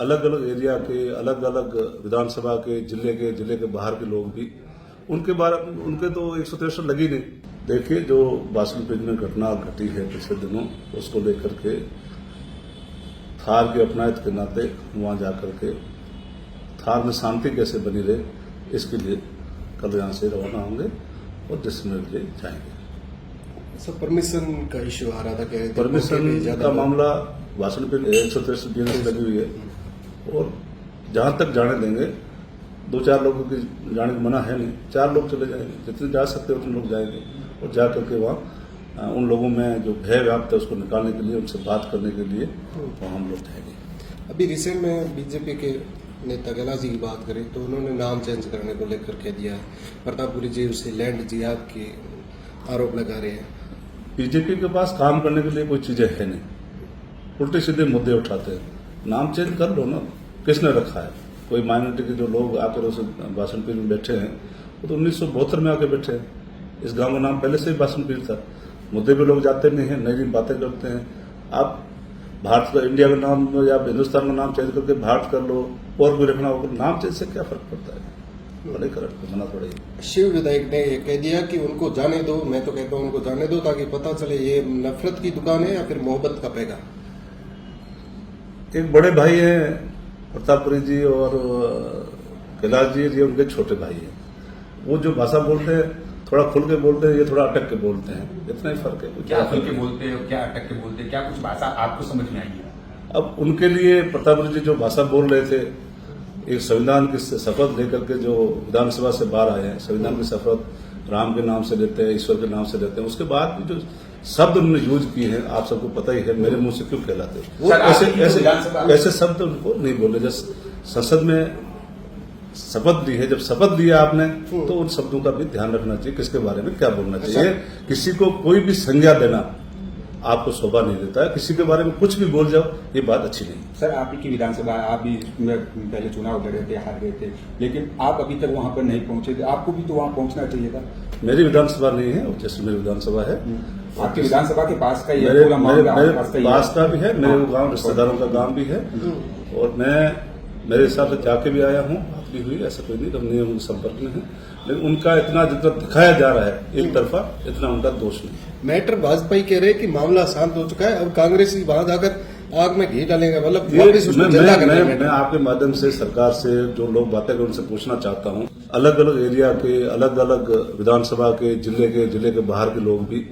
अलग अलग एरिया के, अलग अलग विधानसभा के, जिले के बाहर के लोग भी उनके तो 163 लगी नहीं। देखिए, जो बासनपेट में घटना घटी है पिछले दिनों, उसको लेकर के थार की अपनायत के नाते वहां जाकर के थार में शांति कैसे बनी रहे, इसके लिए कल यहाँ से रवाना होंगे और जैसलमेर के लिए जाएंगे। सर, परमिशन का इश्यू आ रहा था कि परमिशन का मामला बासनपेट 163 बीएनएस लगी हुई है और जहां तक जाने देंगे, 2-4 लोगों की जाने को मना है नहीं, 4 लोग चले जाएंगे, जितने जा सकते उतने लोग जाएंगे और जा करके वहाँ उन लोगों में जो भय व्याप्त है उसको निकालने के लिए, उनसे बात करने के लिए वहाँ हम लोग जाएंगे। अभी रिसेंट में बीजेपी के नेता गैला जी की बात करें तो उन्होंने नाम चेंज करने को लेकर कह दिया है। प्रतापपुरी जेल से लैंड जिहाद के आरोप लगा रहे हैं। बीजेपी के पास काम करने के लिए कोई चीजें है नहीं, उल्टे सीधे मुद्दे उठाते हैं। नाम चेंज कर लो ना, किसने रखा है? कोई माइनॉरिटी के जो लोग आकर उस बासनपीर में बैठे हैं वो तो 1972 में आके बैठे हैं। इस गांव का नाम पहले से ही बासनपीर था। मुद्दे पे लोग जाते नहीं हैं, नई बातें करते हैं। आप भारत का, इंडिया का नाम या हिंदुस्तान का नाम चेंज करके भारत कर लो और भी रखना होगा, नाम चेंज से क्या फर्क पड़ता है? बड़े करट मना पड़ेगी। शिव विधायक ने ये कह दिया कि उनको जाने दो, मैं तो कहता हूँ उनको जाने दो ताकि पता चले ये नफरत की दुकान है या फिर मोहब्बत का पैगाम। एक बड़े भाई हैं प्रतापपुरी जी और कैलाश जी, ये उनके छोटे भाई हैं। वो जो भाषा बोलते हैं थोड़ा खुल के बोलते हैं, ये थोड़ा अटक के बोलते हैं, इतना ही फर्क है। क्या खुल के बोलते हैं, क्या अटक के बोलते हैं, क्या कुछ भाषा आपको समझ में आई है? अब उनके लिए प्रतापपुरी जी जो भाषा बोल रहे थे, एक संविधान की शपथ लेकर के जो विधानसभा से बाहर आए हैं, संविधान की शपथ राम के नाम से लेते हैं, ईश्वर के नाम से लेते हैं, उसके बाद भी जो शब्द उन्होंने यूज किए हैं आप सबको पता ही है, मेरे मुंह से क्यों कहलाते वो ऐसे शब्द उनको नहीं बोले। जब संसद में शपथ ली है, जब शपथ लिया आपने तो उन शब्दों का भी ध्यान रखना चाहिए, किसके बारे में क्या बोलना चाहिए। किसी को कोई भी संज्ञा देना आपको शोभा नहीं देता है, किसी के बारे में कुछ भी बोल जाओ, ये बात अच्छी नहीं। सर, आप ही की विधानसभा, आप भी पहले चुनाव लड़े थे, हार गए थे, लेकिन आप अभी तक वहां पर नहीं पहुंचे थे। आपको भी तो वहां पहुंचना चाहिए था। मेरी विधानसभा नहीं है, जैसलमेर विधानसभा है। आपकी विधानसभा के पास का ही है, मेरे पास का भी है, मेरे गांव रिश्तेदारों का गांव भी है और मैं मेरे हिसाब से जाके भी आया हूँ, बात भी हुई, ऐसा कोई नहीं, हमने उनके संपर्क में है। लेकिन उनका इतना जितना दिखाया जा रहा है एक तरफा, इतना उनका दोष नहीं। मैटर भाजपा ही कह रहे कि मामला शांत हो चुका है, अब कांग्रेस ही वहां जाकर आग में घी डालेगा। मतलब मैं आपके माध्यम से सरकार से जो लोग बातें कर उनसे पूछना चाहता हूँ, अलग अलग एरिया के, अलग अलग विधानसभा के, जिले के बाहर के लोग भी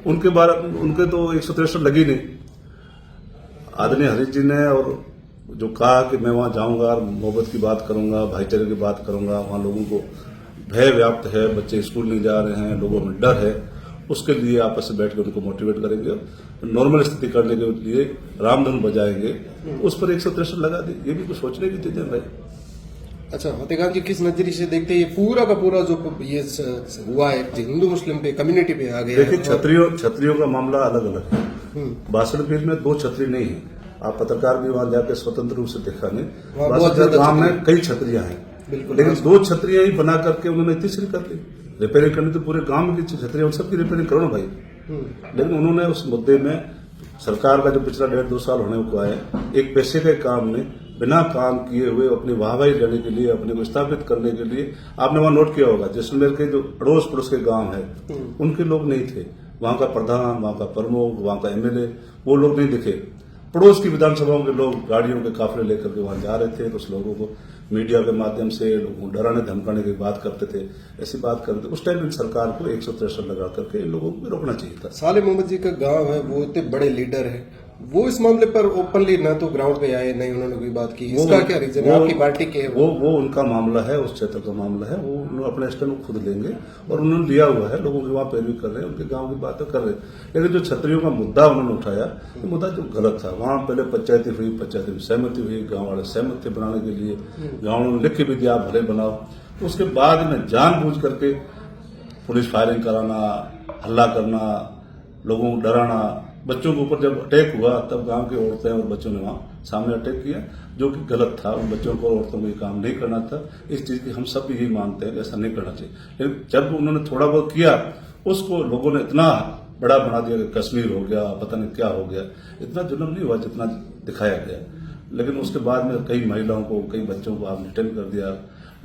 उनके तो 163 लगी नहीं। आदरणीय हरीश जी ने और जो कहा कि मैं वहां जाऊंगा, मोहब्बत की बात करूंगा, भाईचारे की बात करूंगा, वहां लोगों को भय व्याप्त है, बच्चे स्कूल नहीं जा रहे हैं, लोगों में डर है, उसके लिए आपस में बैठ कर उनको मोटिवेट करेंगे, नॉर्मल स्थिति करने के लिए रामधुन बजाएंगे, उस पर 163 लगा दी। ये भी कुछ सोचने की चीजें भाई। अच्छा, फतेहखान जी किस नजरिए से देखते हैं ये पूरा का पूरा जो ये हुआ है हिंदू मुस्लिम पे, कम्युनिटी पे आ गया? देखिए, छत्रियों का मामला अलग अलग है। बासनपीर में 2 छतरी नहीं है, आप पत्रकार भी वहां जाकर स्वतंत्र रूप से देखा नहीं, बासनपीर गांव में कई छतरियां हैं, लेकिन 2 छतरियां ही बना करके उन्होंने तीसरी कर ली। रिपेयरिंग करनी तो पूरे गांव में की छतरियां, उन सबकी रिपेयरिंग करो ना भाई। लेकिन उन्होंने उस मुद्दे में सरकार का जो पिछला 1.5-2 साल होने को है, एक पैसे के काम में बिना काम किए हुए अपनी वाहवाही लेने के लिए, अपने को स्थापित करने के लिए, आपने वहां नोट किया होगा जैसलमेर के जो अड़ोस पड़ोस के गांव है उनके लोग नहीं थे, वहां का प्रधान, वहां का प्रमुख, वहां का एमएलए, वो लोग नहीं दिखे। पड़ोस की विधानसभाओं के लोग गाड़ियों के काफिले लेकर के वहां जा रहे थे, तो उस लोगों को मीडिया के माध्यम से लोगों को डराने धमकाने की बात करते थे, ऐसी बात करते। उस टाइम सरकार को 163 लगा करके इन लोगों को रोकना चाहिए था। साले मोहम्मद जी का गांव है, वो इतने बड़े लीडर है, वो इस मामले पर ओपनली ना तो ग्राउंड पे आए, नहीं उन्होंने कोई बात की। इसका क्या रीजन है? आपकी पार्टी के वो उनका मामला है, उस क्षेत्र का मामला है, वो उन्होंने अपने स्टैंड खुद लेंगे और उन्होंने लिया हुआ है, लोगों की वहां पैरवी कर रहे हैं, उनके गांव की बातें कर रहे हैं। लेकिन जो छतरियों का मुद्दा उन्होंने उठाया, ये मुद्दा जो गलत था, वहां पहले पंचायती हुई, पंचायती में सहमति हुई, गाँव वाले सहमत थे बनाने के लिए, गाँव ने लिख के भी दिया भले बनाओ। उसके बाद में जानबूझ करके पुलिस फायरिंग कराना, हल्ला करना, लोगों को डराना, बच्चों के ऊपर जब अटैक हुआ तब गांव की औरतें और बच्चों ने वहां सामने अटैक किया, जो कि गलत था। उन बच्चों को, औरतों को ये काम नहीं करना था। इस चीज की हम सब भी यही मानते हैं, ऐसा नहीं करना चाहिए। लेकिन जब उन्होंने थोड़ा बहुत किया, उसको लोगों ने इतना बड़ा बना दिया कि कश्मीर हो गया, पता नहीं क्या हो गया। इतना जुल्म नहीं हुआ जितना दिखाया गया। लेकिन उसके बाद में कई महिलाओं को, कई बच्चों को आपने डिटेन कर दिया,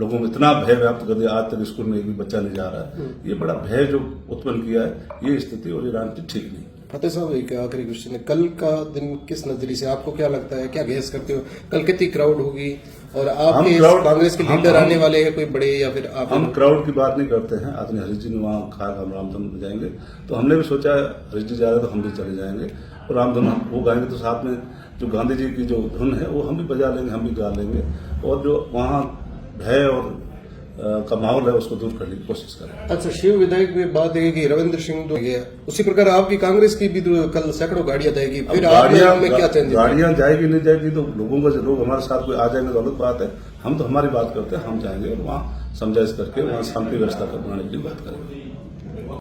लोगों में इतना भय व्याप्त कर दिया, आज तक स्कूल में एक भी बच्चा नहीं जा रहा है। ये बड़ा भय जो उत्पन्न किया है, ये स्थिति और ईरान की ठीक नहीं। फतेह साहब, एक आखिरी क्वेश्चन है, कल का दिन किस नजरिए से आपको क्या लगता है, क्या गैस करते हो, कल कितनी क्राउड होगी और आपके कांग्रेस के लीडर आने वाले हैं कोई बड़े, या फिर आप? हम क्राउड की बात नहीं करते हैं। आदमी हरीश जी ने वहाँ कहा हम रामधन जाएंगे, तो हमने भी सोचा हरीश जी जा रहे तो हम भी चले जाएंगे और रामधन वो गाएंगे, तो साथ में जो गांधी जी की जो धुन है वो हम भी बजा लेंगे, हम भी गा लेंगे, और जो वहाँ भय और का माहौल है उसको दूर करने की कोशिश करें। अच्छा, शिव विधायक में बात है कि रविंद्र सिंह तो गया, उसी प्रकार आपकी कांग्रेस की भी तो कल सैकड़ों गाड़ियां जाएगी, फिर में क्या चेंज? गाड़ियां जाएगी नहीं जाएगी तो लोगों को, लोग हमारे साथ कोई आ जाएंगे तो अलग बात है। हम तो हमारी बात करते हैं, हम जाएंगे और वहाँ समझाइश करके वहाँ शांति व्यवस्था बनाने की बात करेंगे।